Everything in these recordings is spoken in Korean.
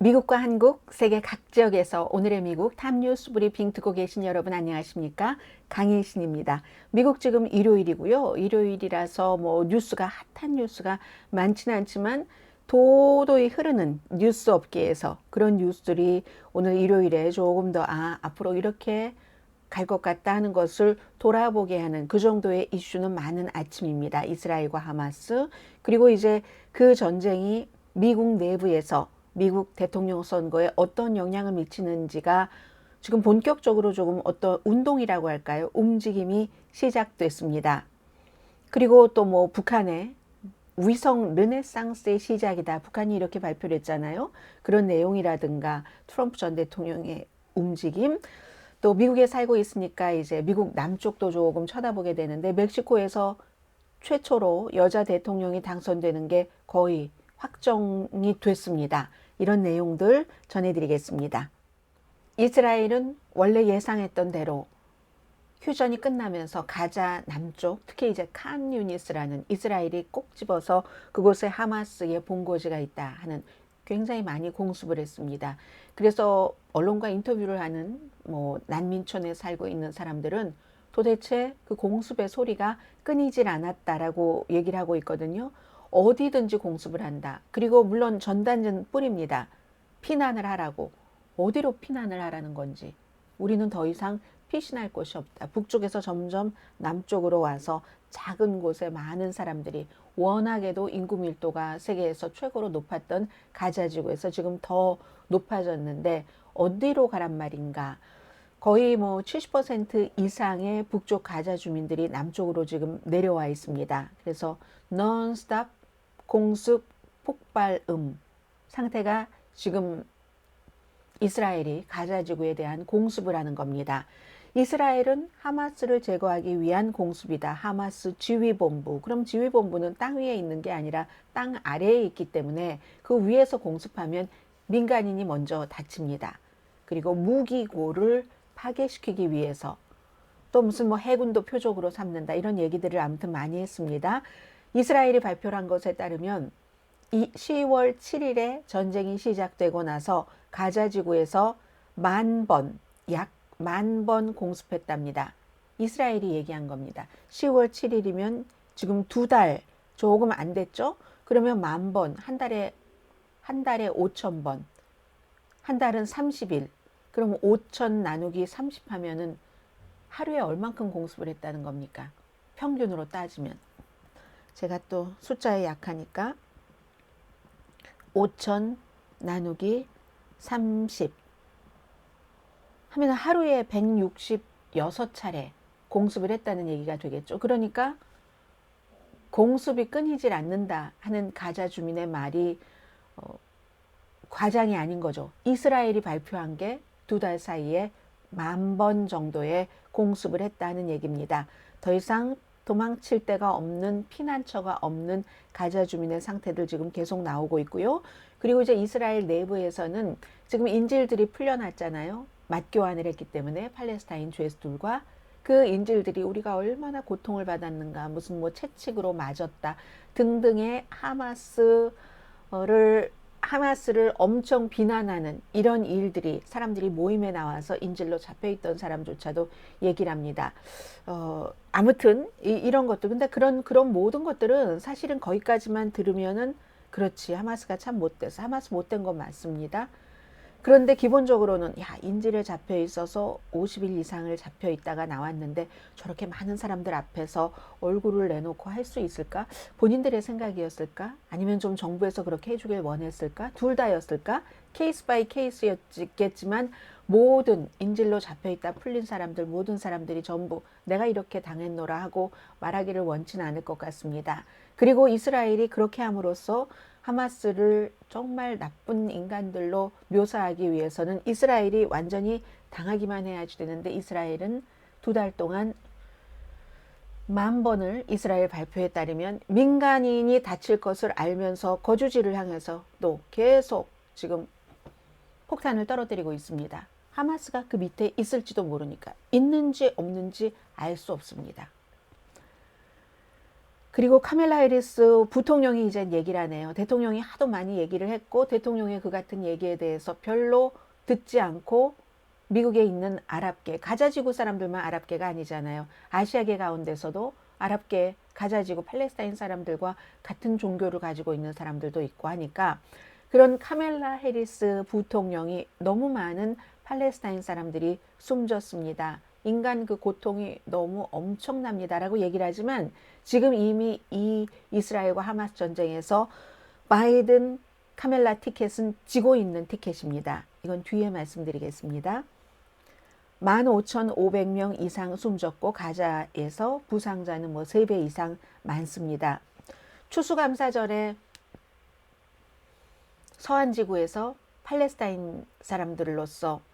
미국과 한국, 세계 각 지역에서 오늘의 미국 탑뉴스 브리핑 듣고 계신 여러분 안녕하십니까? 강혜신입니다. 미국 지금 일요일이고요. 일요일이라서 뭐 뉴스가 핫한 뉴스가 많지는 않지만 도도히 흐르는 뉴스 업계에서 그런 뉴스들이 오늘 일요일에 조금 더 앞으로 이렇게 갈 것 같다 하는 것을 돌아보게 하는 그 정도의 이슈는 많은 아침입니다. 이스라엘과 하마스 그리고 이제 그 전쟁이 미국 내부에서 미국 대통령 선거에 어떤 영향을 미치는지가 지금 본격적으로 조금 어떤 운동이라고 할까요? 움직임이 시작됐습니다. 그리고 또 뭐 북한의 위성 르네상스의 시작이다. 북한이 이렇게 발표를 했잖아요. 그런 내용이라든가 트럼프 전 대통령의 움직임, 또 미국에 살고 있으니까 이제 미국 남쪽도 조금 쳐다보게 되는데 멕시코에서 최초로 여자 대통령이 당선되는 게 거의 확정이 됐습니다. 이런 내용들 전해드리겠습니다. 이스라엘은 원래 예상했던 대로 휴전이 끝나면서 가자 남쪽, 특히 이제 칸 유니스라는 이스라엘이 꼭 집어서 그곳에 하마스의 본거지가 있다 하는 굉장히 많이 공습을 했습니다. 그래서 언론과 인터뷰를 하는 뭐 난민촌에 살고 있는 사람들은 도대체 그 공습의 소리가 끊이질 않았다라고 얘기를 하고 있거든요. 어디든지 공습을 한다. 그리고 물론 전단지는 뿌립니다. 피난을 하라고. 어디로 피난을 하라는 건지. 우리는 더 이상 피신할 곳이 없다. 북쪽에서 점점 남쪽으로 와서 작은 곳에 많은 사람들이, 워낙에도 인구 밀도가 세계에서 최고로 높았던 가자지구에서 지금 더 높아졌는데 어디로 가란 말인가. 거의 뭐 70% 이상의 북쪽 가자 주민들이 남쪽으로 지금 내려와 있습니다. 그래서 non-stop 공습 폭발음 상태가 지금 이스라엘이 가자 지구에 대한 공습을 하는 겁니다. 이스라엘은 하마스를 제거하기 위한 공습이다. 하마스 지휘본부. 그럼 지휘본부는 땅 위에 있는 게 아니라 땅 아래에 있기 때문에 그 위에서 공습하면 민간인이 먼저 다칩니다. 그리고 무기고를 파괴시키기 위해서 또 무슨 뭐 해군도 표적으로 삼는다 이런 얘기들을 아무튼 많이 했습니다. 이스라엘이 발표를 한 것에 따르면 10월 7일에 전쟁이 시작되고 나서 가자 지구에서 약 10,000번 공습했답니다. 이스라엘이 얘기한 겁니다. 10월 7일이면 지금 2달 조금 안 됐죠? 그러면 10,000번, 한 달에 5,000번, 한 달은 30일. 그럼 5,000 나누기 30 하면은 하루에 얼만큼 공습을 했다는 겁니까? 평균으로 따지면. 제가 또 숫자에 약하니까 5,000 나누기 30 하면 하루에 166차례 공습을 했다는 얘기가 되겠죠. 그러니까 공습이 끊이질 않는다 하는 가자 주민의 말이 과장이 아닌 거죠. 이스라엘이 발표한 게 2달 사이에 10,000번 정도의 공습을 했다는 얘기입니다. 더 이상 도망칠 데가 없는, 피난처가 없는 가자 주민의 상태들 지금 계속 나오고 있고요. 그리고 이제 이스라엘 내부에서는 지금 인질들이 풀려났잖아요. 맞교환을 했기 때문에 팔레스타인 죄수들과 그 인질들이 우리가 얼마나 고통을 받았는가, 무슨 뭐 채찍으로 맞았다 등등의 하마스를 엄청 비난하는 이런 일들이, 사람들이 모임에 나와서 인질로 잡혀있던 사람조차도 얘기를 합니다. 아무튼 이런 것들, 근데 그런 모든 것들은 사실은 거기까지만 들으면은 그렇지, 하마스가 참 못돼서, 하마스 못된 건 맞습니다. 그런데 기본적으로는 인질에 잡혀 있어서 50일 이상을 잡혀 있다가 나왔는데 저렇게 많은 사람들 앞에서 얼굴을 내놓고 할 수 있을까? 본인들의 생각이었을까? 아니면 좀 정부에서 그렇게 해주길 원했을까? 둘 다였을까? 케이스 바이 케이스였겠지만 모든 인질로 잡혀 있다 풀린 사람들, 모든 사람들이 전부 내가 이렇게 당했노라 하고 말하기를 원치는 않을 것 같습니다. 그리고 이스라엘이 그렇게 함으로써 하마스를 정말 나쁜 인간들로 묘사하기 위해서는 이스라엘이 완전히 당하기만 해야지 되는데, 이스라엘은 2달 동안 10,000번을 이스라엘 발표에 따르면 민간인이 다칠 것을 알면서 거주지를 향해서 또 계속 지금 폭탄을 떨어뜨리고 있습니다. 하마스가 그 밑에 있을지도 모르니까, 있는지 없는지 알 수 없습니다. 그리고 카멜라 해리스 부통령이 이제 얘기를 하네요. 대통령이 하도 많이 얘기를 했고 대통령의 그 같은 얘기에 대해서 별로 듣지 않고 미국에 있는 아랍계, 가자지구 사람들만 아랍계가 아니잖아요. 아시아계 가운데서도 아랍계, 가자지구, 팔레스타인 사람들과 같은 종교를 가지고 있는 사람들도 있고 하니까 그런 카멜라 해리스 부통령이 너무 많은 팔레스타인 사람들이 숨졌습니다. 인간 그 고통이 너무 엄청납니다라고 얘기를 하지만 지금 이미 이 이스라엘과 하마스 전쟁에서 바이든 카멜라 티켓은 지고 있는 티켓입니다. 이건 뒤에 말씀드리겠습니다. 15,500명 이상 숨졌고 가자에서 부상자는 뭐 3배 이상 많습니다. 추수감사절에 서한지구에서 팔레스타인 사람들로서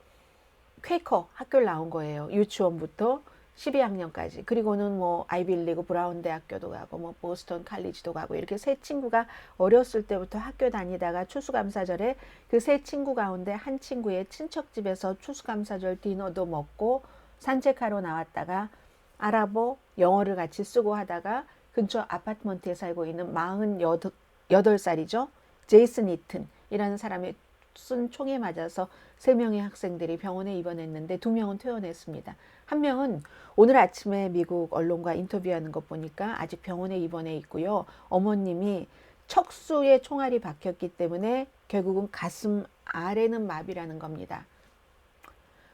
퀘이커 학교를 나온 거예요. 유치원부터 12학년까지. 그리고는 뭐 아이빌리그 브라운 대학교도 가고 뭐 보스턴 칼리지도 가고 이렇게 세 친구가 어렸을 때부터 학교 다니다가 추수감사절에 그 세 친구 가운데 한 친구의 친척집에서 추수감사절 디너도 먹고 산책하러 나왔다가 아랍어, 영어를 같이 쓰고 하다가 근처 아파트먼트에 살고 있는 48살이죠. 제이슨 이튼이라는 사람의 쏜 총에 맞아서 3명의 학생들이 병원에 입원했는데 2명은 퇴원했습니다. 한 명은 오늘 아침에 미국 언론과 인터뷰하는 것 보니까 아직 병원에 입원해 있고요. 어머님이 척수에 총알이 박혔기 때문에 결국은 가슴 아래는 마비라는 겁니다.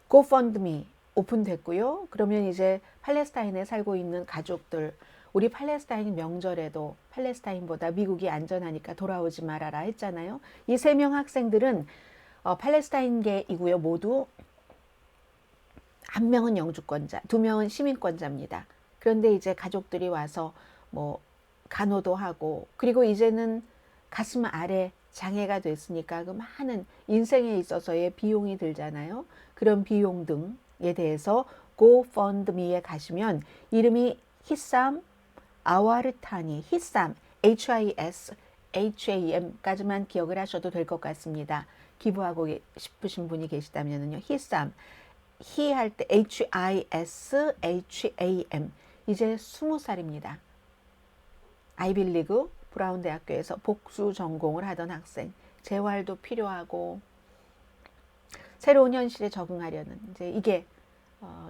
고펀드미 오픈됐고요. 그러면 이제 팔레스타인에 살고 있는 가족들, 우리 팔레스타인 명절에도 팔레스타인보다 미국이 안전하니까 돌아오지 말아라 했잖아요. 이 3명 학생들은 팔레스타인계이고요. 모두 한 명은 영주권자, 2명은 시민권자입니다. 그런데 이제 가족들이 와서 뭐 간호도 하고 그리고 이제는 가슴 아래 장애가 됐으니까 그 많은 인생에 있어서의 비용이 들잖아요. 그런 비용 등에 대해서 고펀드미에 가시면 이름이 히삼 아와르타니, 히삼, HIS, HAM까지만 기억을 하셔도 될 것 같습니다. 기부하고 싶으신 분이 계시다면요. 히삼, 히 할 때 HIS, HAM. 이제 20살입니다. 아이빌리그 브라운 대학교에서 복수 전공을 하던 학생. 재활도 필요하고 새로운 현실에 적응하려는 이제 이게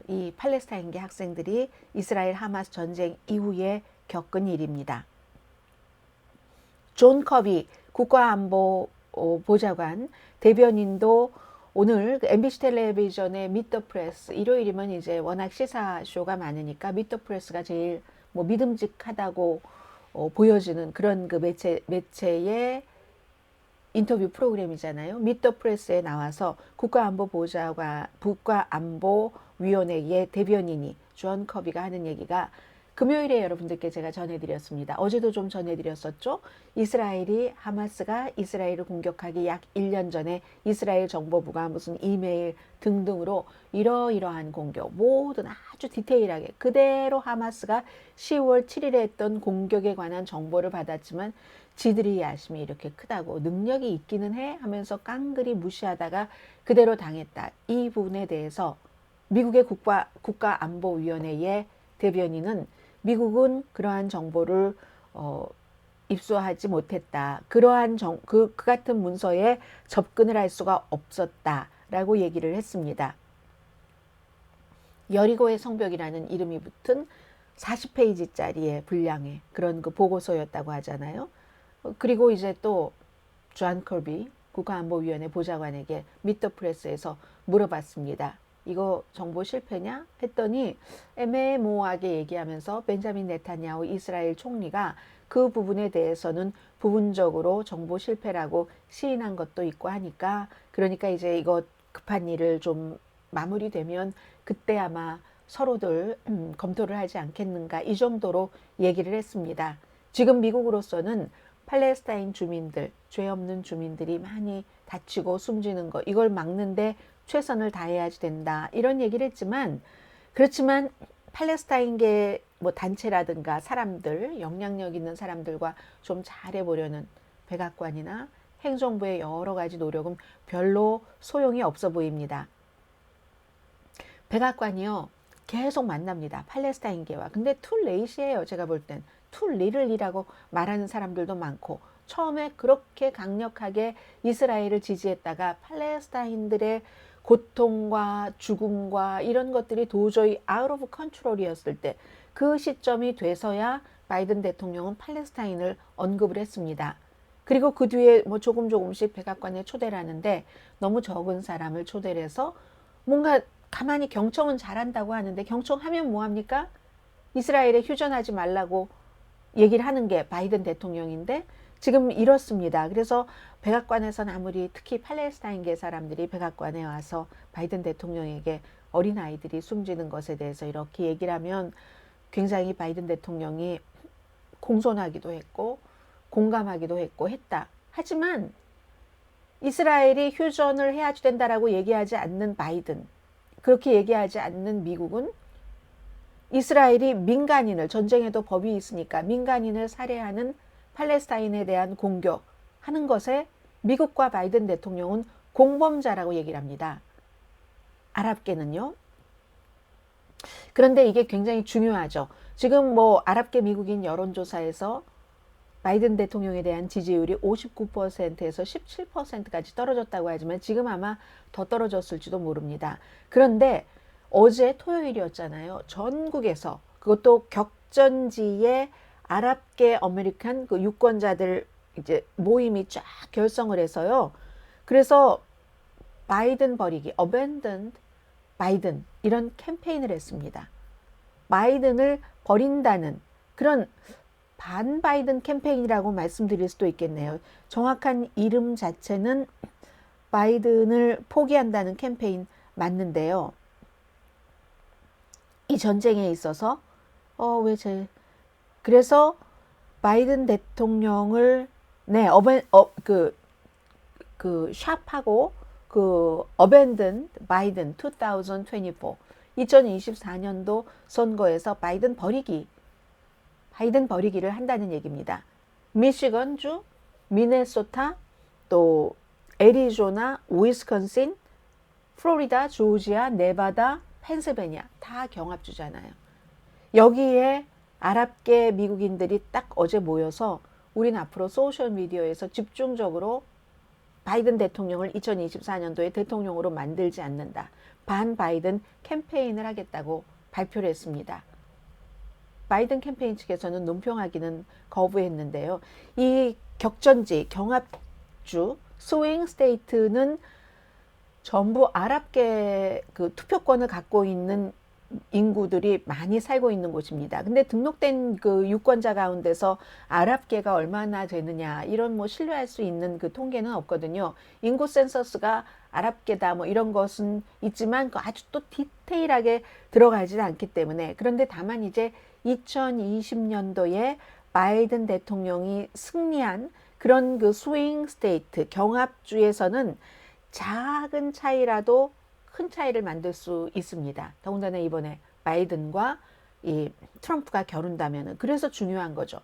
이 팔레스타인계 학생들이 이스라엘 하마스 전쟁 이후에 겪은 일입니다. 존 커비 국가안보 보좌관 대변인도 오늘 MBC 텔레비전의 미터 프레스 일요일이면 이제 워낙 시사쇼가 많으니까 미터 프레스가 제일 뭐 믿음직하다고 보여지는 그런 그 매체의 인터뷰 프로그램이잖아요. 미터 프레스에 나와서 국가안보위원회의 대변인이 존 커비가 하는 얘기가 금요일에 여러분들께 제가 전해드렸습니다. 어제도 좀 전해드렸었죠. 이스라엘이 하마스가 이스라엘을 공격하기 약 1년 전에 이스라엘 정보부가 무슨 이메일 등등으로 이러이러한 공격 모든 아주 디테일하게 그대로 하마스가 10월 7일에 했던 공격에 관한 정보를 받았지만 지들이 야심이 이렇게 크다고 능력이 있기는 해 하면서 깡그리 무시하다가 그대로 당했다. 이 부분에 대해서 미국의 국가안보위원회의 대변인은 미국은 그러한 정보를 입수하지 못했다. 그러한 그 같은 문서에 접근을 할 수가 없었다라고 얘기를 했습니다. 여리고의 성벽이라는 이름이 붙은 40페이지짜리의 분량의 그런 그 보고서였다고 하잖아요. 그리고 이제 또 존 커비 국가안보위원회 보좌관에게 미터 프레스에서 물어봤습니다. 이거 정보 실패냐? 했더니 애매모호하게 얘기하면서 벤자민 네타냐후 이스라엘 총리가 그 부분에 대해서는 부분적으로 정보 실패라고 시인한 것도 있고 하니까 그러니까 이제 이거 급한 일을 좀 마무리되면 그때 아마 서로들 검토를 하지 않겠는가 이 정도로 얘기를 했습니다. 지금 미국으로서는 팔레스타인 주민들, 죄 없는 주민들이 많이 다치고 숨지는 거 이걸 막는데 최선을 다해야지 된다. 이런 얘기를 했지만 그렇지만 팔레스타인계 뭐 단체라든가 사람들, 영향력 있는 사람들과 좀 잘해보려는 백악관이나 행정부의 여러 가지 노력은 별로 소용이 없어 보입니다. 백악관이요. 계속 만납니다. 팔레스타인계와. 근데 툴 레이시예요. 제가 볼 땐. too little이라고 말하는 사람들도 많고, 처음에 그렇게 강력하게 이스라엘을 지지했다가 팔레스타인들의 고통과 죽음과 이런 것들이 도저히 out of control이었을 때, 그 시점이 돼서야 바이든 대통령은 팔레스타인을 언급을 했습니다. 그리고 그 뒤에 뭐 조금씩 백악관에 초대를 하는데, 너무 적은 사람을 초대를 해서 뭔가 가만히 경청은 잘한다고 하는데, 경청하면 뭐합니까? 이스라엘에 휴전하지 말라고 얘기를 하는 게 바이든 대통령인데, 지금 이렇습니다. 그래서 백악관에서는 아무리 특히 팔레스타인계 사람들이 백악관에 와서 바이든 대통령에게 어린아이들이 숨지는 것에 대해서 이렇게 얘기를 하면 굉장히 바이든 대통령이 공손하기도 했고 공감하기도 했고 했다. 하지만 이스라엘이 휴전을 해야 된다라고 얘기하지 않는 바이든, 그렇게 얘기하지 않는 미국은 이스라엘이 민간인을, 전쟁에도 법이 있으니까 민간인을 살해하는 팔레스타인에 대한 공격하는 것에 미국과 바이든 대통령은 공범자라고 얘기를 합니다. 아랍계는요. 그런데 이게 굉장히 중요하죠. 지금 뭐 아랍계 미국인 여론조사에서 바이든 대통령에 대한 지지율이 59%에서 17%까지 떨어졌다고 하지만 지금 아마 더 떨어졌을지도 모릅니다. 그런데 어제 토요일이었잖아요. 전국에서, 그것도 격전지에 아랍계 아메리칸 그 유권자들 이제 모임이 쫙 결성을 해서요. 그래서 바이든 버리기, abandoned 바이든, 이런 캠페인을 했습니다. 바이든을 버린다는 그런 반 바이든 캠페인이라고 말씀드릴 수도 있겠네요. 정확한 이름 자체는 바이든을 포기한다는 캠페인 맞는데요. 이 전쟁에 있어서 그래서 바이든 대통령을 샵하고 abandon 바이든 2024 2024년도 선거에서 바이든 버리기를 한다는 얘기입니다. 미시건주, 미네소타, 또 애리조나, 위스콘신, 플로리다, 조지아, 네바다, 펜실베니아 다 경합주잖아요. 여기에 아랍계 미국인들이 딱 어제 모여서 우린 앞으로 소셜미디어에서 집중적으로 바이든 대통령을 2024년도에 대통령으로 만들지 않는다. 반 바이든 캠페인을 하겠다고 발표를 했습니다. 바이든 캠페인 측에서는 논평하기는 거부했는데요. 이 격전지, 경합주, 스윙 스테이트는 전부 아랍계 그 투표권을 갖고 있는 인구들이 많이 살고 있는 곳입니다. 근데 등록된 그 유권자 가운데서 아랍계가 얼마나 되느냐, 이런 뭐 신뢰할 수 있는 그 통계는 없거든요. 인구 센서스가 아랍계다 뭐 이런 것은 있지만 그 아주 또 디테일하게 들어가지는 않기 때문에. 그런데 다만 이제 2020년도에 바이든 대통령이 승리한 그런 그 스윙 스테이트, 경합주에서는 작은 차이라도 큰 차이를 만들 수 있습니다. 더군다나 이번에 바이든과 이 트럼프가 겨룬다면, 그래서 중요한 거죠.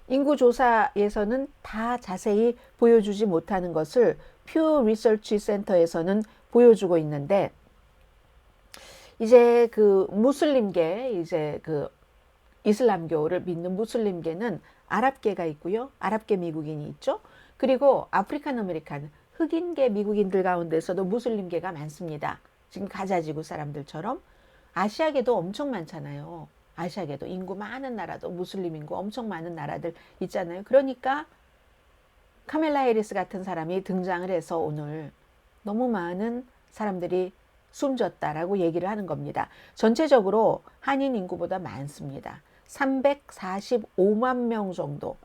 인구조사에서는 다 자세히 보여주지 못하는 것을 퓨 리서치 센터에서는 보여주고 있는데, 이제 그 무슬림계, 이제 그 이슬람교를 믿는 무슬림계는 아랍계가 있고요. 아랍계 미국인이 있죠. 그리고 아프리칸 아메리칸, 흑인계 미국인들 가운데서도 무슬림계가 많습니다. 지금 가자지구 사람들처럼. 아시아계도 엄청 많잖아요. 아시아계도 인구 많은 나라도 무슬림 인구 엄청 많은 나라들 있잖아요. 그러니까 카멜라 해리스 같은 사람이 등장을 해서 오늘 너무 많은 사람들이 숨졌다라고 얘기를 하는 겁니다. 전체적으로 한인 인구보다 많습니다. 345만 명 정도,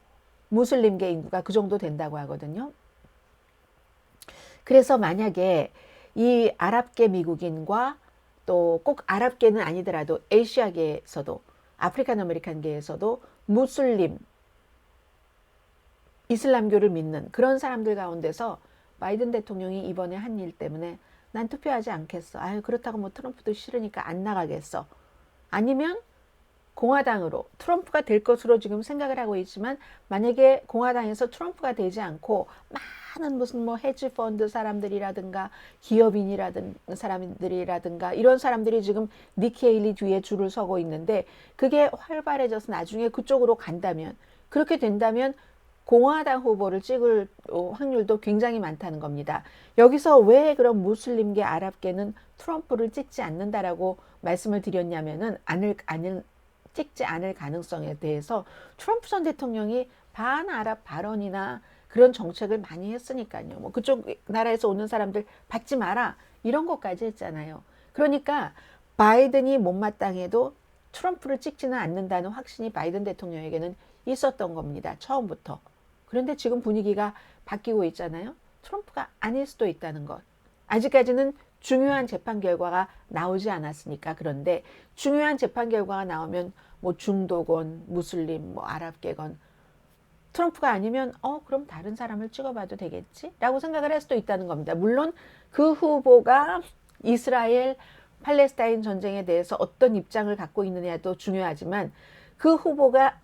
무슬림계 인구가 그 정도 된다고 하거든요. 그래서 만약에 이 아랍계 미국인과 또 꼭 아랍계는 아니더라도 아시아계에서도, 아프리칸 아메리칸계에서도 무슬림, 이슬람교를 믿는 그런 사람들 가운데서 바이든 대통령이 이번에 한 일 때문에 난 투표하지 않겠어. 아유, 그렇다고 뭐 트럼프도 싫으니까 안 나가겠어. 아니면 공화당으로 트럼프가 될 것으로 지금 생각을 하고 있지만, 만약에 공화당에서 트럼프가 되지 않고 많은 무슨 뭐 헤지 펀드 사람들이라든가 사람들이라든가 이런 사람들이 지금 니키 헤일리 뒤에 줄을 서고 있는데 그게 활발해져서 나중에 그쪽으로 간다면 그렇게 된다면 공화당 후보를 찍을 확률도 굉장히 많다는 겁니다. 여기서 왜 그런 무슬림계 아랍계는 트럼프를 찍지 않는다라고 말씀을 드렸냐면은 찍지 않을 가능성에 대해서 트럼프 전 대통령이 반아랍 발언이나 그런 정책을 많이 했으니까요. 뭐 그쪽 나라에서 오는 사람들 받지 마라 이런 것까지 했잖아요. 그러니까 바이든이 못마땅해도 트럼프를 찍지는 않는다는 확신이 바이든 대통령에게는 있었던 겁니다. 처음부터. 그런데 지금 분위기가 바뀌고 있잖아요. 트럼프가 아닐 수도 있다는 것. 아직까지는 중요한 재판 결과가 나오지 않았으니까. 그런데 중요한 재판 결과가 나오면 뭐 중도건, 무슬림, 뭐 아랍계건 트럼프가 아니면 그럼 다른 사람을 찍어봐도 되겠지? 라고 생각을 할 수도 있다는 겁니다. 물론 그 후보가 이스라엘 팔레스타인 전쟁에 대해서 어떤 입장을 갖고 있느냐도 중요하지만 그 후보가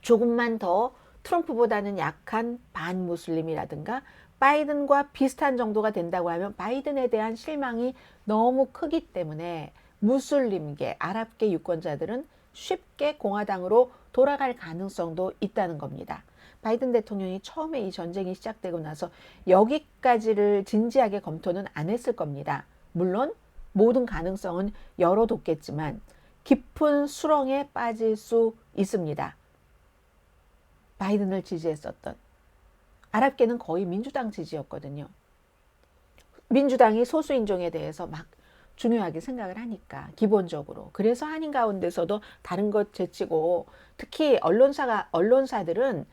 조금만 더 트럼프보다는 약한 반무슬림이라든가 바이든과 비슷한 정도가 된다고 하면 바이든에 대한 실망이 너무 크기 때문에 무슬림계, 아랍계 유권자들은 쉽게 공화당으로 돌아갈 가능성도 있다는 겁니다. 바이든 대통령이 처음에 이 전쟁이 시작되고 나서 여기까지를 진지하게 검토는 안 했을 겁니다. 물론 모든 가능성은 열어뒀겠지만 깊은 수렁에 빠질 수 있습니다. 바이든을 지지했었던 아랍계는 거의 민주당 지지였거든요. 민주당이 소수인종에 대해서 막 중요하게 생각을 하니까 기본적으로. 그래서 한인 가운데서도 다른 것 제치고 특히 언론사들은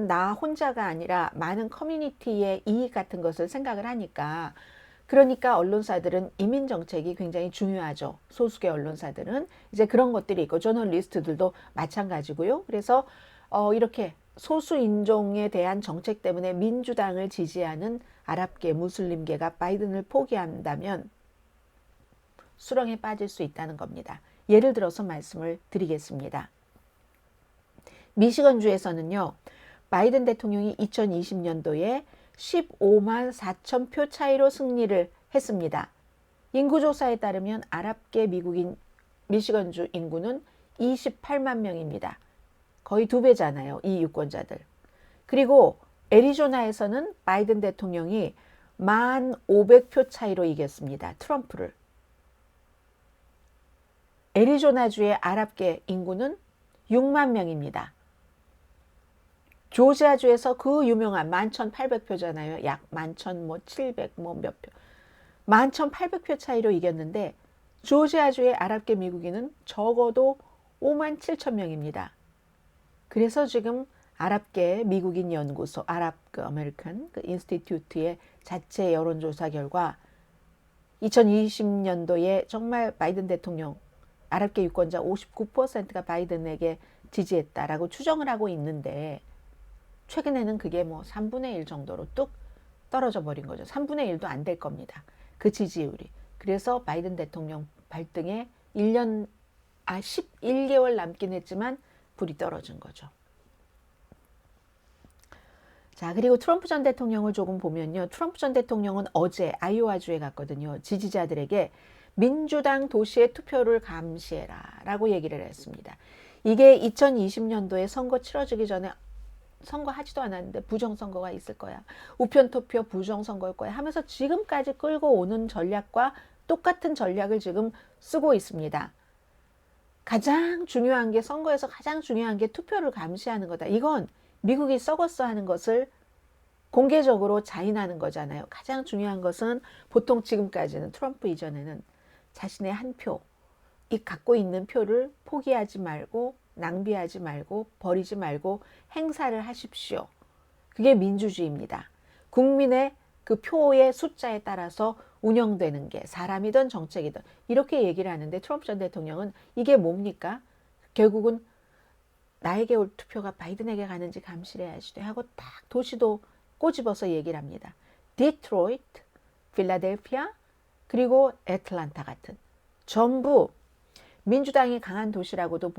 나 혼자가 아니라 많은 커뮤니티의 이익 같은 것을 생각을 하니까 그러니까 언론사들은 이민 정책이 굉장히 중요하죠. 소수계 언론사들은 이제 그런 것들이 있고 저널리스트들도 마찬가지고요. 그래서 이렇게 소수 인종에 대한 정책 때문에 민주당을 지지하는 아랍계, 무슬림계가 바이든을 포기한다면 수렁에 빠질 수 있다는 겁니다. 예를 들어서 말씀을 드리겠습니다. 미시건주에서는요. 바이든 대통령이 2020년도에 15만 4천 표 차이로 승리를 했습니다. 인구조사에 따르면 아랍계 미국인 미시건주 인구는 28만 명입니다. 거의 2배잖아요. 이 유권자들. 그리고 애리조나에서는 바이든 대통령이 1,500표 차이로 이겼습니다. 트럼프를. 애리조나주의 아랍계 인구는 6만 명입니다. 조지아주에서 그 유명한 11,800표잖아요. 약 11,700 몇 표. 11,800표 차이로 이겼는데 조지아주의 아랍계 미국인은 적어도 5만 7천 명입니다. 그래서 지금 아랍계 미국인 연구소 아랍 아메리칸 인스티튜트의 자체 여론조사 결과 2020년도에 정말 바이든 대통령 아랍계 유권자 59%가 바이든에게 지지했다라고 추정을 하고 있는데 최근에는 그게 뭐 3분의 1 정도로 뚝 떨어져 버린 거죠. 3분의 1도 안 될 겁니다. 그 지지율이. 그래서 바이든 대통령 발등에 11개월 남긴 했지만 불이 떨어진 거죠. 자, 그리고 트럼프 전 대통령을 조금 보면요. 트럼프 전 대통령은 어제 아이오와주에 갔거든요. 지지자들에게 민주당 도시의 투표를 감시해라 라고 얘기를 했습니다. 이게 2020년도에 선거 치러지기 전에 선거하지도 않았는데 부정선거가 있을 거야. 우편투표 부정선거일 거야 하면서 지금까지 끌고 오는 전략과 똑같은 전략을 지금 쓰고 있습니다. 가장 중요한 게 선거에서 가장 중요한 게 투표를 감시하는 거다. 이건 미국이 썩었어 하는 것을 공개적으로 자인하는 거잖아요. 가장 중요한 것은 보통 지금까지는 트럼프 이전에는 자신의 한 표, 이 갖고 있는 표를 포기하지 말고 낭비하지 말고 버리지 말고 행사를 하십시오. 그게 민주주의입니다. 국민의 그 표의 숫자에 따라서 운영되는 게 사람이든 정책이든 이렇게 얘기를 하는데 트럼프 전 대통령은 이게 뭡니까? 결국은 나에게 올 투표가 바이든에게 가는지 감시해야지 돼 하고 딱 도시도 꼬집어서 얘기를 합니다. 디트로이트, 필라델피아, 그리고 애틀란타 같은 전부 민주당이 강한 도시라고도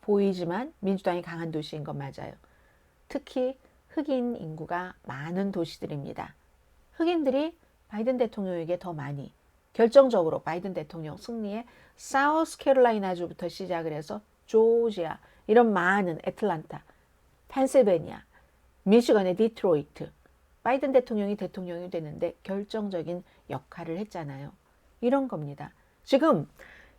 보이지만 민주당이 강한 도시인 건 맞아요. 특히 흑인 인구가 많은 도시들입니다. 흑인들이 바이든 대통령에게 더 많이 결정적으로 바이든 대통령 승리에 사우스캐롤라이나주부터 시작을 해서 조지아 이런 많은 애틀란타, 펜실베니아, 미시건의 디트로이트 바이든 대통령이 되는데 결정적인 역할을 했잖아요. 이런 겁니다. 지금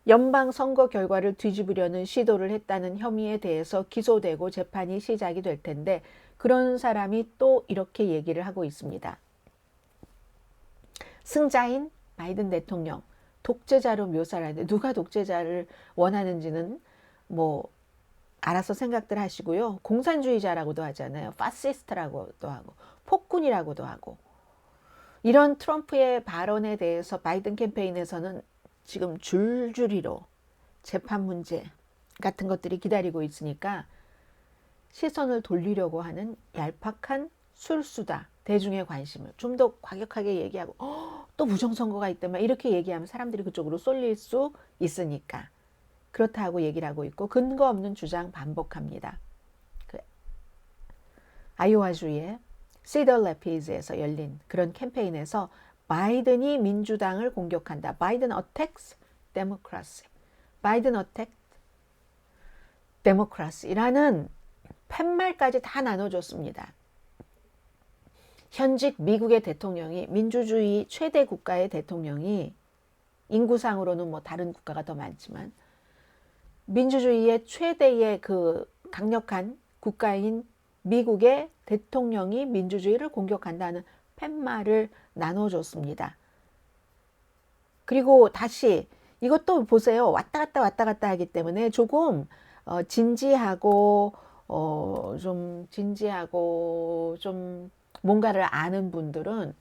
연방 선거 결과를 뒤집으려는 시도를 했다는 혐의에 대해서 기소되고 재판이 시작이 될 텐데 그런 사람이 또 이렇게 얘기를 하고 있습니다. 승자인 바이든 대통령 독재자로 묘사를 하는데 누가 독재자를 원하는지는 뭐 알아서 생각들 하시고요. 공산주의자라고도 하잖아요. 파시스트라고도 하고 폭군이라고도 하고 이런 트럼프의 발언에 대해서 바이든 캠페인에서는 지금 줄줄이로 재판 문제 같은 것들이 기다리고 있으니까 시선을 돌리려고 하는 얄팍한 술수다. 대중의 관심을 좀 더 과격하게 얘기하고 또 부정선거가 있다면 이렇게 얘기하면 사람들이 그쪽으로 쏠릴 수 있으니까 그렇다고 얘기를 하고 있고 근거 없는 주장 반복합니다. 그 아이오와주의 시더 레피즈에서 열린 그런 캠페인에서 바이든이 민주당을 공격한다. 바이든 attacks democracy. 바이든 attack democracy라는 팻말까지 다 나눠줬습니다. 현직 미국의 대통령이 민주주의 최대 국가의 대통령이 인구상으로는 뭐 다른 국가가 더 많지만 민주주의의 최대의 그 강력한 국가인 미국의 대통령이 민주주의를 공격한다는 팻말을 나눠줬습니다. 그리고 다시 이것도 보세요. 왔다 갔다 하기 때문에 조금 진지하고 좀 뭔가를 아는 분들은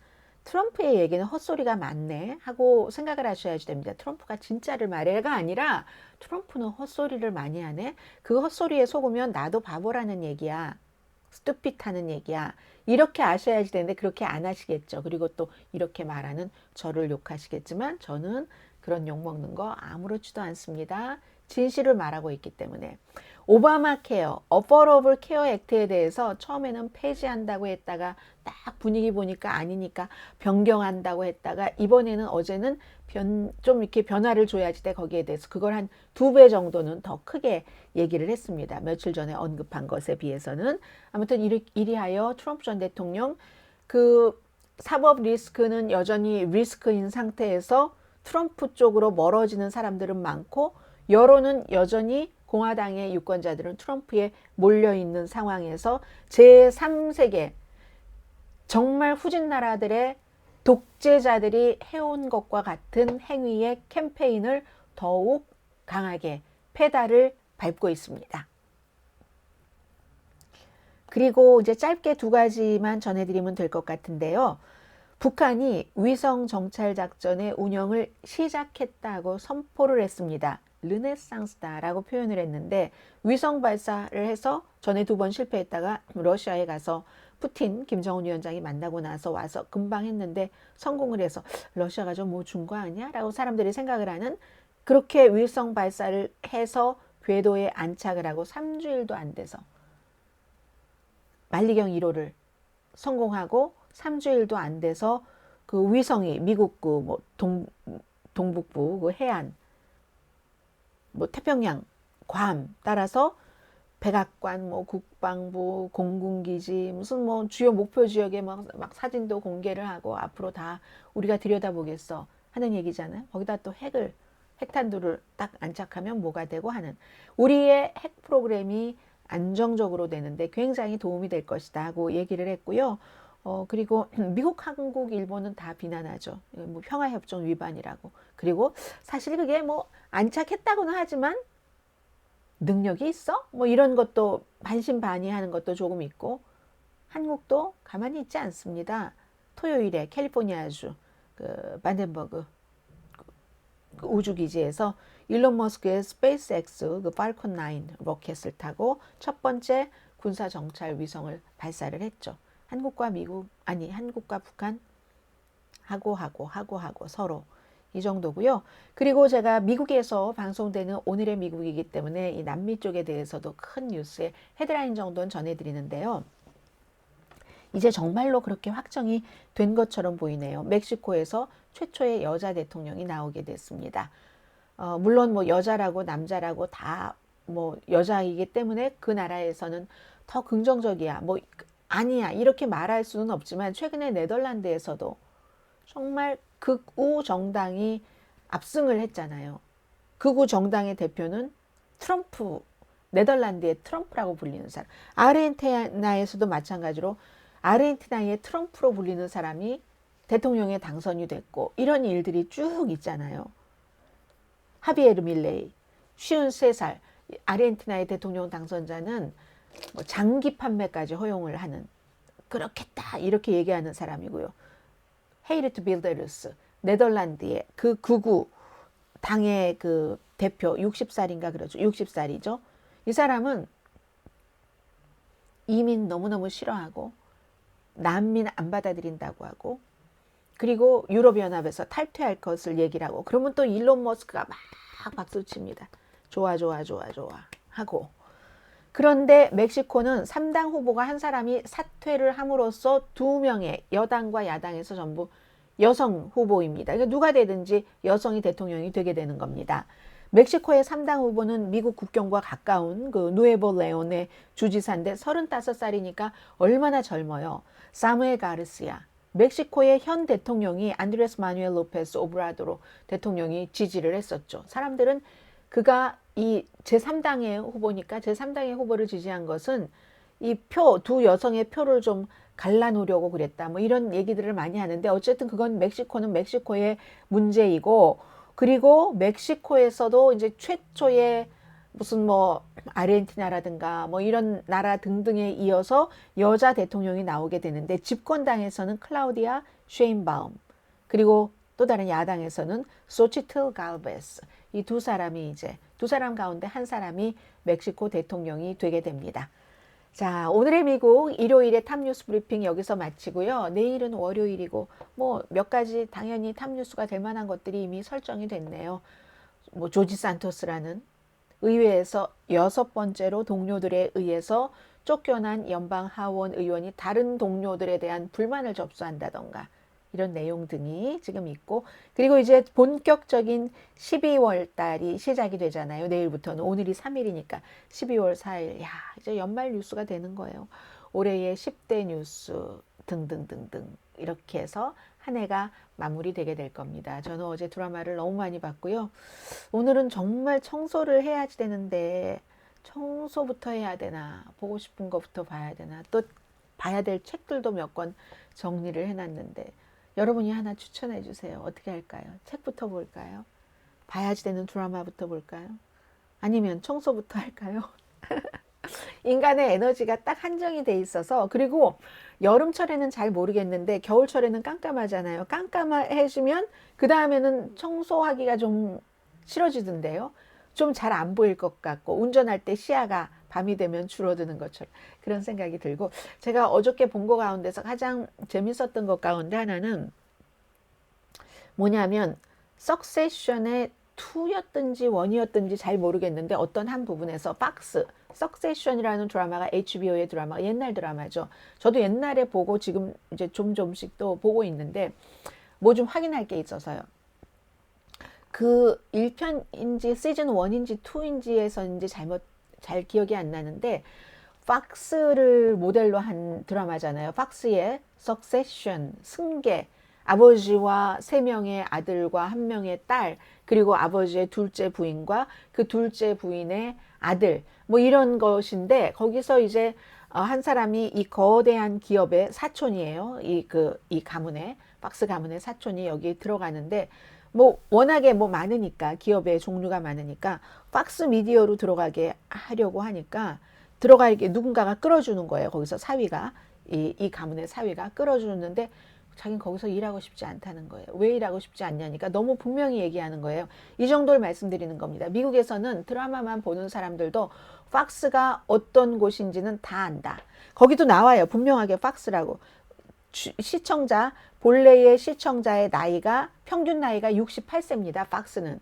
트럼프의 얘기는 헛소리가 많네 하고 생각을 하셔야지 됩니다. 트럼프가 진짜를 말해가 아니라 트럼프는 헛소리를 많이 하네. 그 헛소리에 속으면 나도 바보라는 얘기야. 스투핏하는 얘기야. 이렇게 아셔야지 되는데 그렇게 안 하시겠죠. 그리고 또 이렇게 말하는 저를 욕하시겠지만 저는 그런 욕먹는 거 아무렇지도 않습니다. 진실을 말하고 있기 때문에. 오바마 케어, 어포러블 케어 액트에 대해서 처음에는 폐지한다고 했다가 딱 분위기 보니까 아니니까 변경한다고 했다가 이번에는 어제는 좀 이렇게 변화를 줘야지 돼 거기에 대해서 그걸 한 2배 정도는 더 크게 얘기를 했습니다. 며칠 전에 언급한 것에 비해서는 아무튼 이리하여 트럼프 전 대통령 그 사법 리스크는 여전히 리스크인 상태에서 트럼프 쪽으로 멀어지는 사람들은 많고 여론은 여전히 공화당의 유권자들은 트럼프에 몰려있는 상황에서 제3세계 정말 후진 나라들의 독재자들이 해온 것과 같은 행위의 캠페인을 더욱 강하게 페달을 밟고 있습니다. 그리고 이제 짧게 2가지만 전해드리면 될 것 같은데요. 북한이 위성 정찰 작전의 운영을 시작했다고 선포를 했습니다. 르네상스다라고 표현을 했는데 위성 발사를 해서 전에 2번 실패했다가 러시아에 가서 푸틴, 김정은 위원장이 만나고 나서 와서 금방 했는데 성공을 해서 러시아가 좀 뭐 준 거 아니야? 라고 사람들이 생각을 하는 그렇게 위성 발사를 해서 궤도에 안착을 하고 3주일도 안 돼서 만리경 1호를 성공하고 3주일도 안 돼서 그 위성이 미국 그 뭐 동북부 그 해안 뭐 태평양 괌 따라서 백악관 뭐 국방부 공군기지 무슨 뭐 주요 목표 지역에 막 사진도 공개를 하고 앞으로 다 우리가 들여다보겠어 하는 얘기잖아요. 거기다 또 핵탄두를 딱 안착하면 뭐가 되고 하는 우리의 핵 프로그램이 안정적으로 되는데 굉장히 도움이 될 것이다 하고 얘기를 했고요. 그리고 미국, 한국, 일본은 다 비난하죠. 뭐 평화협정 위반이라고. 그리고 사실 그게 뭐 안착했다고는 하지만 능력이 있어? 뭐 이런 것도 반신반의하는 것도 조금 있고 한국도 가만히 있지 않습니다. 토요일에 캘리포니아주 그 반덴버그 그 우주기지에서 일론 머스크의 스페이스X 그 팔콘 9 로켓을 타고 첫 번째 군사 정찰 위성을 발사를 했죠. 한국과 북한 하고 서로 이 정도고요. 그리고 제가 미국에서 방송되는 오늘의 미국이기 때문에 이 남미 쪽에 대해서도 큰 뉴스의 헤드라인 정도는 전해드리는데요. 이제 정말로 그렇게 확정이 된 것처럼 보이네요. 멕시코에서 최초의 여자 대통령이 나오게 됐습니다. 물론 뭐 여자라고 남자라고 다 뭐 여자이기 때문에 그 나라에서는 더 긍정적이야. 뭐 아니야. 이렇게 말할 수는 없지만 최근에 네덜란드에서도 정말 극우 정당이 압승을 했잖아요. 극우 정당의 대표는 트럼프, 네덜란드의 트럼프라고 불리는 사람. 아르헨티나에서도 마찬가지로 아르헨티나의 트럼프로 불리는 사람이 대통령에 당선이 됐고 이런 일들이 쭉 있잖아요. 하비에르 밀레이 53살 아르헨티나의 대통령 당선자는 뭐 장기 판매까지 허용을 하는 그렇겠다 이렇게 얘기하는 사람이고요. 헤이르트 빌데르스 네덜란드의 그 극우 당의 그 대표 60살인가 그러죠. 60살이죠. 이 사람은 이민 너무너무 싫어하고 난민 안 받아들인다고 하고 그리고 유럽연합에서 탈퇴할 것을 얘기를 하고 그러면 또 일론 머스크가 막 박수칩니다. 좋아 좋아 좋아 좋아 하고 그런데 멕시코는 3당 후보가 한 사람이 사퇴를 함으로써 2명의 여당과 야당에서 전부 여성 후보입니다. 그러니까 누가 되든지 여성이 대통령이 되게 되는 겁니다. 멕시코의 3당 후보는 미국 국경과 가까운 그 누에보 레온의 주지사인데 35살이니까 얼마나 젊어요. 사무엘 가르시아. 멕시코의 현 대통령이 안드레스 마누엘 로페스 오브라도로 대통령이 지지를 했었죠. 사람들은 그가 이 제3당의 후보니까 제3당의 후보를 지지한 것은 이 두 여성의 표를 좀 갈라놓으려고 그랬다. 뭐 이런 얘기들을 많이 하는데 어쨌든 그건 멕시코는 멕시코의 문제이고 그리고 멕시코에서도 이제 최초의 무슨 뭐 아르헨티나라든가 뭐 이런 나라 등등에 이어서 여자 대통령이 나오게 되는데 집권당에서는 클라우디아 쉐인바움 그리고 또 다른 야당에서는 소치틀 갈베스 이 두 사람이 이제 두 사람 가운데 한 사람이 멕시코 대통령이 되게 됩니다. 자, 오늘의 미국 일요일의 탑뉴스 브리핑 여기서 마치고요. 내일은 월요일이고 뭐 몇 가지 당연히 탑뉴스가 될 만한 것들이 이미 설정이 됐네요. 뭐 조지 산토스라는 의회에서 6번째로 동료들에 의해서 쫓겨난 연방 하원 의원이 다른 동료들에 대한 불만을 접수한다던가 이런 내용 등이 지금 있고 그리고 이제 본격적인 12월 달이 시작이 되잖아요. 내일부터는 오늘이 3일이니까 12월 4일 야 이제 연말 뉴스가 되는 거예요. 올해의 10대 뉴스 등등등등 이렇게 해서 한 해가 마무리되게 될 겁니다. 저는 어제 드라마를 너무 많이 봤고요. 오늘은 정말 청소를 해야지 되는데 청소부터 해야 되나 보고 싶은 것부터 봐야 되나 또 봐야 될 책들도 몇 권 정리를 해놨는데 여러분이 하나 추천해 주세요. 어떻게 할까요? 책부터 볼까요? 봐야지 되는 드라마부터 볼까요? 아니면 청소부터 할까요? 인간의 에너지가 딱 한정이 돼 있어서 그리고 여름철에는 잘 모르겠는데 겨울철에는 깜깜하잖아요. 깜깜해지면 그 다음에는 청소하기가 좀 싫어지던데요. 좀 잘 안 보일 것 같고 운전할 때 시야가 밤이 되면 줄어드는 것처럼 그런 생각이 들고 제가 어저께 본 거 가운데서 가장 재밌었던 것 가운데 하나는 뭐냐면 석세션의 2였든지 1이었든지 잘 모르겠는데 어떤 한 부분에서 박스 석세션이라는 드라마가 HBO의 드라마 옛날 드라마죠. 저도 옛날에 보고 지금 이제 좀씩 또 보고 있는데 뭐 좀 확인할 게 있어서요. 그 1편인지 시즌 1인지 2인지에서인지 잘 기억이 안 나는데 팍스를 모델로 한 드라마잖아요. 팍스의 석세션 승계 아버지와 3명의 아들과 1명의 딸 그리고 아버지의 둘째 부인과 그 둘째 부인의 아들 뭐 이런 것인데 거기서 이제 한 사람이 이 거대한 기업의 사촌이에요. 이 가문의 박스 가문의 사촌이 여기 들어가는데 뭐 워낙에 뭐 많으니까 기업의 종류가 많으니까 박스 미디어로 들어가게 하려고 하니까 들어가게 누군가가 끌어주는 거예요. 거기서 사위가 이 가문의 사위가 끌어주는데 자기는 거기서 일하고 싶지 않다는 거예요. 왜 일하고 싶지 않냐니까 너무 분명히 얘기하는 거예요. 이 정도를 말씀드리는 겁니다. 미국에서는 드라마만 보는 사람들도 팍스가 어떤 곳인지는 다 안다. 거기도 나와요. 분명하게 팍스라고. 시청자 본래의 시청자의 나이가 평균 나이가 68세입니다. 팍스는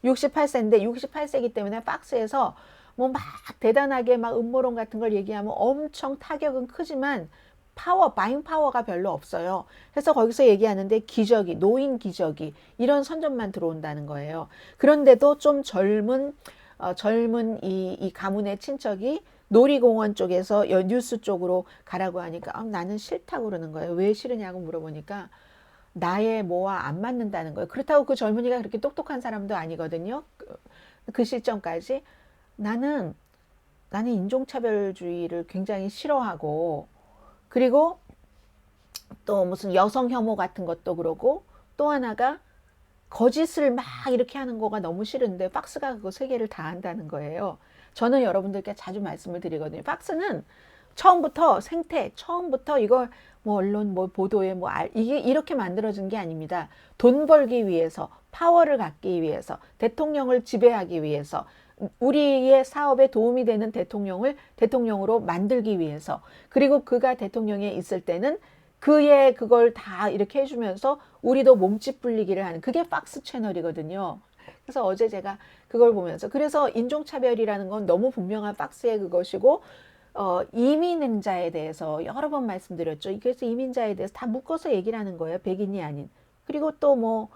68세인데 68세이기 때문에 팍스에서 뭐 막 대단하게 막 음모론 같은 걸 얘기하면 엄청 타격은 크지만 바잉 파워가 별로 없어요. 그래서 거기서 얘기하는데 기저귀, 노인 기저귀 이런 선전만 들어온다는 거예요. 그런데도 좀 젊은 이 가문의 친척이 놀이공원 쪽에서 뉴스 쪽으로 가라고 하니까 나는 싫다고 그러는 거예요. 왜 싫으냐고 물어보니까 나의 뭐와 안 맞는다는 거예요. 그렇다고 그 젊은이가 그렇게 똑똑한 사람도 아니거든요. 그 시점까지 나는 인종차별주의를 굉장히 싫어하고, 그리고 또 무슨 여성 혐오 같은 것도 그러고, 또 하나가 거짓을 막 이렇게 하는 거가 너무 싫은데 박스가 그거 세 개를 다 한다는 거예요. 저는 여러분들께 자주 말씀을 드리거든요. 박스는 처음부터 이걸 뭐 언론 뭐 보도에 이게 이렇게 만들어진 게 아닙니다. 돈 벌기 위해서, 파워를 갖기 위해서, 대통령을 지배하기 위해서, 우리의 사업에 도움이 되는 대통령을 대통령으로 만들기 위해서, 그리고 그가 대통령에 있을 때는 그의 그걸 다 이렇게 해주면서 우리도 몸집 불리기를 하는 그게 박스 채널이거든요. 그래서 어제 제가 그걸 보면서, 그래서 인종차별이라는 건 너무 분명한 박스의 그것이고, 이민자에 대해서 여러 번 말씀드렸죠. 그래서 이민자에 대해서 다 묶어서 얘기를 하는 거예요. 백인이 아닌. 그리고 또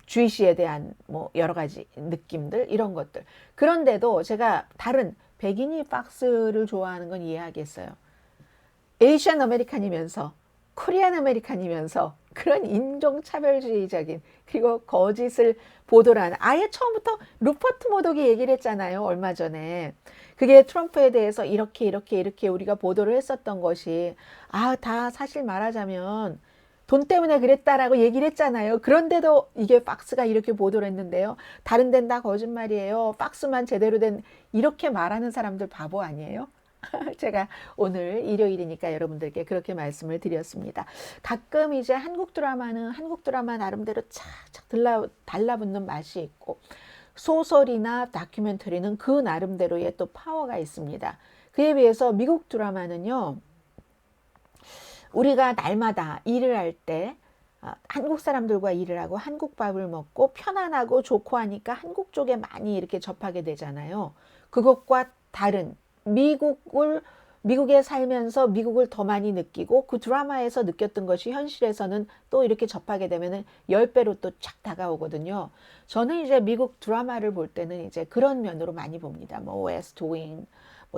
주이시에 대한 여러 가지 느낌들, 이런 것들. 그런데도 제가 다른 백인이 박스를 좋아하는 건 이해하겠어요. 에이시안 아메리칸이면서, 코리안 아메리칸이면서 그런 인종차별주의적인, 그리고 거짓을 보도를 하는, 아예 처음부터 루퍼트 모독이 얘기를 했잖아요. 얼마 전에. 그게 트럼프에 대해서 이렇게 우리가 보도를 했었던 것이 다 사실 말하자면 돈 때문에 그랬다라고 얘기를 했잖아요. 그런데도 이게 박스가 이렇게 보도를 했는데요. 다른 데는 다 거짓말이에요. 박스만 제대로 된, 이렇게 말하는 사람들 바보 아니에요? 제가 오늘 일요일이니까 여러분들께 그렇게 말씀을 드렸습니다. 가끔 이제 한국 드라마는 한국 드라마 나름대로 착착 달라붙는 맛이 있고, 소설이나 다큐멘터리는 그 나름대로의 또 파워가 있습니다. 그에 비해서 미국 드라마는요, 우리가 날마다 일을 할 때 한국 사람들과 일을 하고 한국 밥을 먹고 편안하고 좋고 하니까 한국 쪽에 많이 이렇게 접하게 되잖아요. 그것과 다른 미국에 살면서 미국을 더 많이 느끼고, 그 드라마에서 느꼈던 것이 현실에서는 또 이렇게 접하게 되면은 10배로 또 쫙 다가오거든요. 저는 이제 미국 드라마를 볼 때는 이제 그런 면으로 많이 봅니다. 웨스트 윙,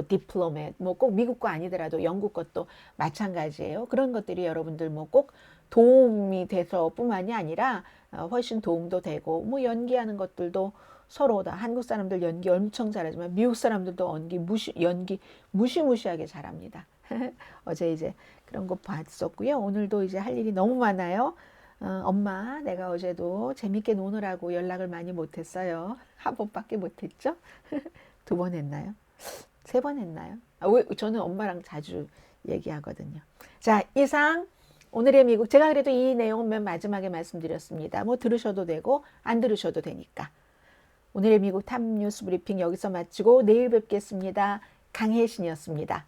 디플로맷, 꼭 미국 거 아니더라도 영국 것도 마찬가지예요. 그런 것들이 여러분들 꼭 도움이 돼서 뿐만이 아니라 훨씬 도움도 되고, 연기하는 것들도 서로 다, 한국 사람들 연기 엄청 잘하지만 미국 사람들도 연기 무시무시하게 잘합니다. 어제 이제 그런 거 봤었고요. 오늘도 이제 할 일이 너무 많아요. 엄마, 내가 어제도 재밌게 노느라고 연락을 많이 못했어요. 한 번밖에 못했죠? 2번 했나요? 3번 했나요? 저는 엄마랑 자주 얘기하거든요. 자, 이상 오늘의 미국, 제가 그래도 이 내용은 맨 마지막에 말씀드렸습니다. 들으셔도 되고 안 들으셔도 되니까. 오늘의 미국 탑뉴스 브리핑 여기서 마치고 내일 뵙겠습니다. 강혜신이었습니다.